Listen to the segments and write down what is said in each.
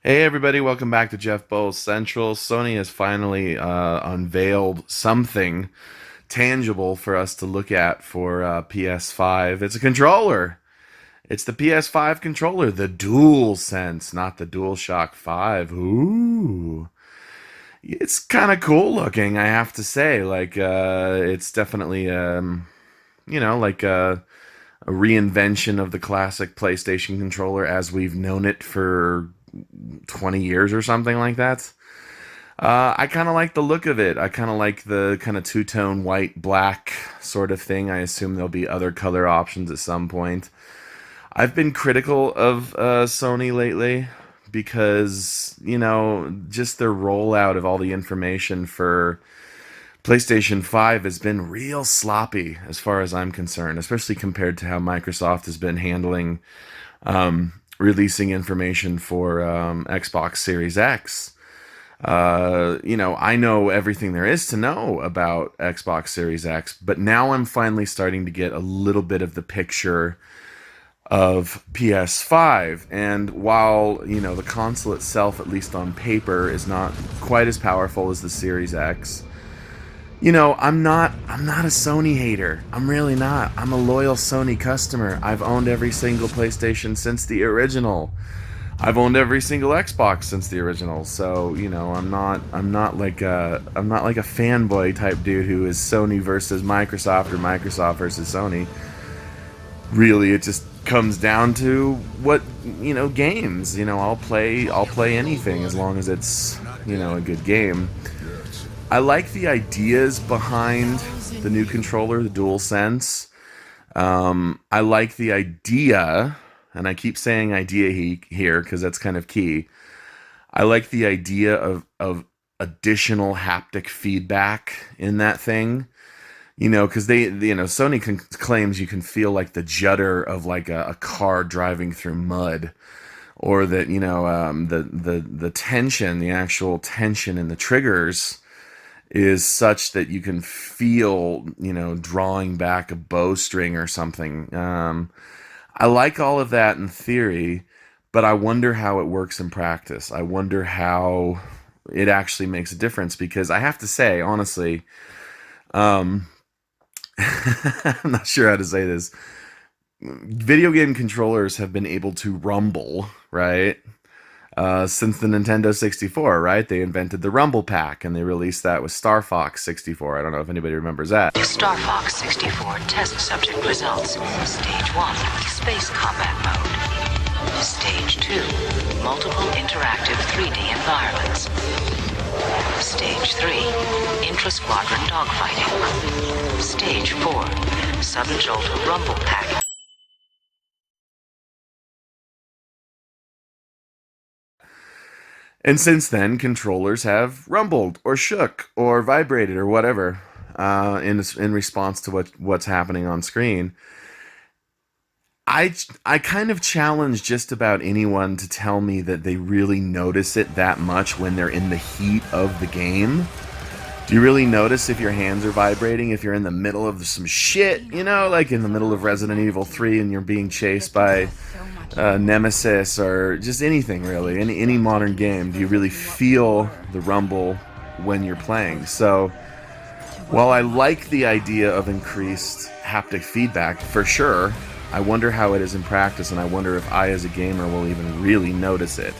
Hey everybody, welcome back to Jeff Bowles Central. Sony has finally unveiled something tangible for us to look at for PS5. It's a controller. It's the PS5 controller, the DuelSense, not the DualShock 5. Ooh. It's kind of cool looking, I have to say. It's definitely, a reinvention of the classic PlayStation controller as we've known it for 20 years or something like that. I kind of like the look of it. I kind of like the kind of two-tone white black sort of thing. I assume there'll be other color options at some point. I've been critical of Sony lately because, just their rollout of all the information for PlayStation 5 has been real sloppy as far as I'm concerned, especially compared to how Microsoft has been handling releasing information for Xbox Series X. I know everything there is to know about Xbox Series X, but now I'm finally starting to get a little bit of the picture of PS5. And while, the console itself, at least on paper, is not quite as powerful as the Series X, I'm not a Sony hater. I'm really not. I'm a loyal Sony customer. I've owned every single PlayStation since the original. I've owned every single Xbox since the original. So, I'm not like a fanboy type dude who is Sony versus Microsoft or Microsoft versus Sony. Really, it just comes down to what, games. I'll play anything as long as it's, a good game. I like the ideas behind the new controller, the DualSense. I like the idea, and I keep saying idea here because that's kind of key. I like the idea of additional haptic feedback in that thing. Because Sony claims you can feel like the judder of like a car driving through mud, or that the tension, the actual tension in the triggers is such that you can feel, drawing back a bowstring or something. I like all of that in theory, but I wonder how it works in practice. I wonder how it actually makes a difference because I have to say, honestly, um, I'm not sure how to say this. Video game controllers have been able to rumble, right? Since the Nintendo 64, right? They invented the Rumble Pack and they released that with Star Fox 64. I don't know if anybody remembers that. Star Fox 64 test subject results. Stage 1, Space Combat Mode. Stage 2, Multiple Interactive 3D Environments. Stage 3, Intra-Squadron Dogfighting. Stage 4, Sudden Jolt Rumble Pack. And since then, controllers have rumbled or shook or vibrated or whatever in response to what's happening on screen. I kind of challenge just about anyone to tell me that they really notice it that much when they're in the heat of the game. Do you really notice if your hands are vibrating if you're in the middle of some shit, like in the middle of Resident Evil 3 and you're being chased by Nemesis or just anything really, any modern game? Do you really feel the rumble when you're playing? So, while I like the idea of increased haptic feedback for sure, I wonder how it is in practice, and I wonder if I, as a gamer, will even really notice it.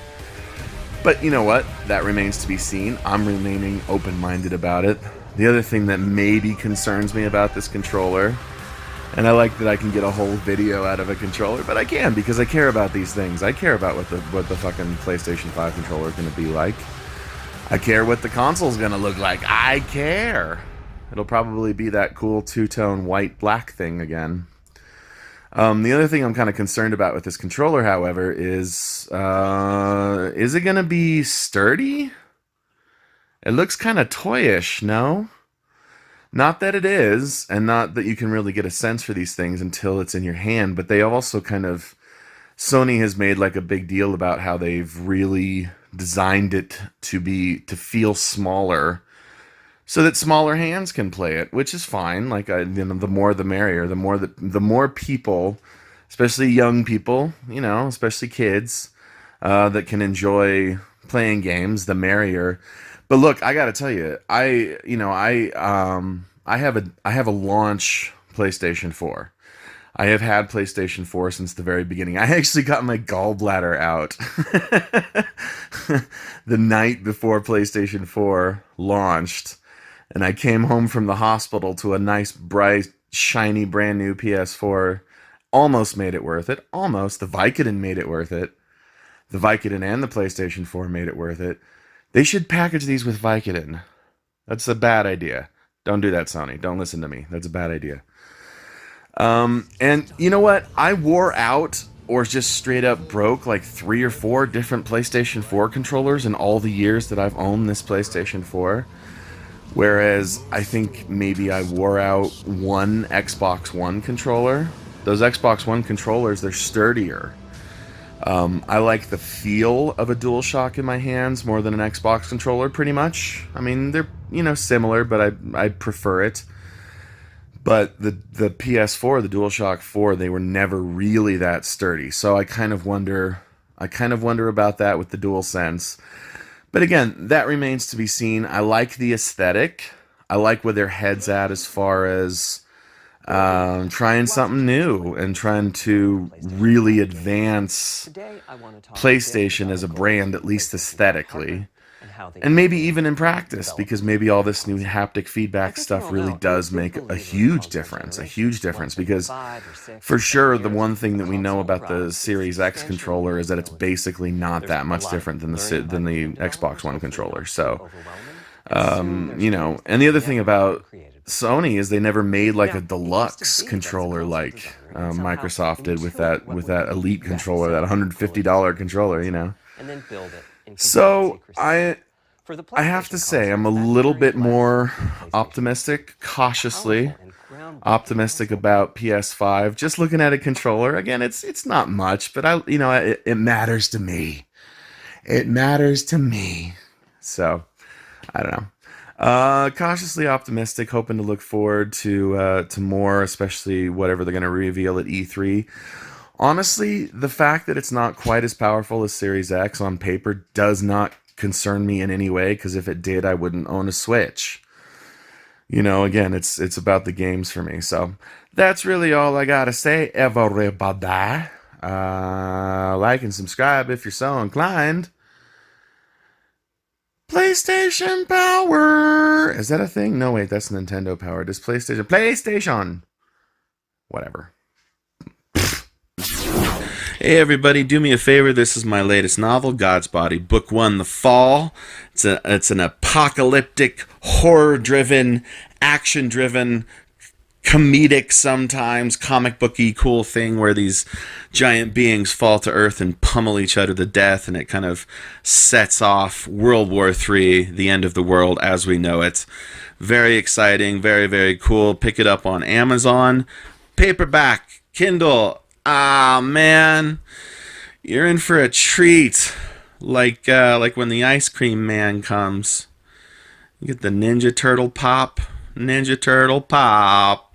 But you know what? That remains to be seen. I'm remaining open-minded about it. The other thing that maybe concerns me about this controller, and I like that I can get a whole video out of a controller, but I can because I care about these things. I care about what the fucking PlayStation 5 controller is going to be like. I care what the console's going to look like. I care. It'll probably be that cool two-tone white-black thing again. The other thing I'm kind of concerned about with this controller, however, is it going to be sturdy? It looks kind of toyish, no? Not that it is, and not that you can really get a sense for these things until it's in your hand, but they also kind of... Sony has made like a big deal about how they've really designed it to feel smaller so that smaller hands can play it, which is fine. Like, the more the merrier. The more people, especially young people, especially kids, that can enjoy playing games, the merrier. But look, I got to tell you, I have a launch PlayStation 4. I have had PlayStation 4 since the very beginning. I actually got my gallbladder out the night before PlayStation 4 launched, and I came home from the hospital to a nice, bright, shiny, brand new PS4. Almost made it worth it. Almost. The Vicodin made it worth it. The Vicodin and the PlayStation 4 made it worth it. They should package these with Vicodin. That's a bad idea. Don't do that, Sony. Don't listen to me. That's a bad idea. And you know what? I wore out or just straight up broke like 3 or 4 different PlayStation 4 controllers in all the years that I've owned this PlayStation 4. Whereas I think maybe I wore out one Xbox One controller. Those Xbox One controllers, they're sturdier. I like the feel of a DualShock in my hands more than an Xbox controller, pretty much. I mean, they're, similar, but I prefer it. But the PS4, the DualShock 4, they were never really that sturdy. So I kind of wonder about that with the DualSense. But again, that remains to be seen. I like the aesthetic. I like where their head's at as far as trying something new and trying to really advance PlayStation as a brand, at least aesthetically. And maybe even in practice, because maybe all this new haptic feedback stuff really does make a huge difference. Because for sure, the one thing that we know about the Series X controller is that it's basically not that much different than the Xbox One controller. So, and the other thing about Sony is they never made like a deluxe controller like Microsoft did with that Elite controller, that $150 controller, So I have to say I'm a little bit more optimistic, cautiously optimistic about PS5. Just looking at a controller, again, it's not much, but it matters to me. It matters to me. So I don't know. Cautiously optimistic, hoping to look forward to more, especially whatever they're going to reveal at E3. Honestly, the fact that it's not quite as powerful as Series X on paper does not concern me in any way, because if it did, I wouldn't own a Switch. Again, it's about the games for me. So that's really all I gotta say, everybody. Like and subscribe if you're so inclined. PlayStation Power! Is that a thing? No, wait, that's Nintendo Power. Does PlayStation! Whatever. Hey everybody, do me a favor. This is my latest novel, God's Body, Book 1, The Fall. It's an apocalyptic, horror-driven, action-driven, comedic sometimes, comic booky cool thing where these giant beings fall to Earth and pummel each other to death, and it kind of sets off World War III, the end of the world as we know it. Very exciting, very, very cool. Pick it up on Amazon. Paperback, Kindle. Ah, man, you're in for a treat. Like when the ice cream man comes. You get the Ninja Turtle pop. Ninja Turtle pop.